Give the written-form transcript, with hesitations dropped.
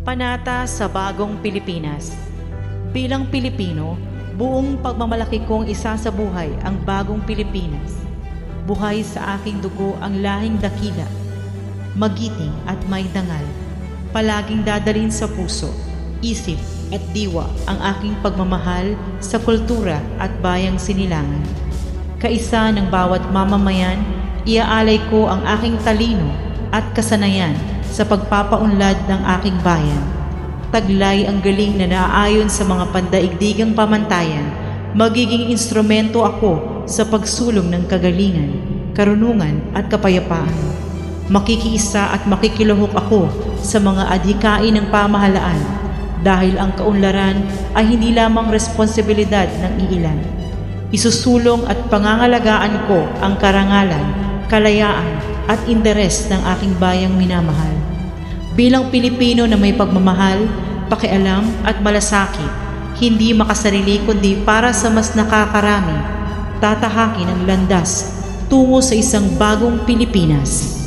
Panata sa Bagong Pilipinas. Bilang Pilipino, buong pagmamalaki kong isasabuhay ang bagong Pilipinas. Buhay sa aking dugo ang lahing dakila, magiting at may dangal. Palaging dadalhin sa puso, isip at diwa ang aking pagmamahal sa kultura at bayang sinilangan. Kaisa ng bawat mamamayan, iaalay ko ang aking talino at kasanayan sa pagpapaunlad ng aking bayan. Taglay ang galing na naaayon sa mga pandaigdigang pamantayan. Magiging instrumento ako sa pagsulong ng kagalingan, karunungan at kapayapaan. Makikiisa at makikiluhok ako sa mga adhikain ng pamahalaan dahil ang kaunlaran ay hindi lamang responsibilidad ng iilan. Isusulong at pangangalagaan ko ang karangalan, kalayaan at interes ng aking bayang minamahal. Bilang Pilipino na may pagmamahal, pakialam at malasakit, hindi makasarili kundi para sa mas nakakarami, tatahakin ang landas tungo sa isang bagong Pilipinas.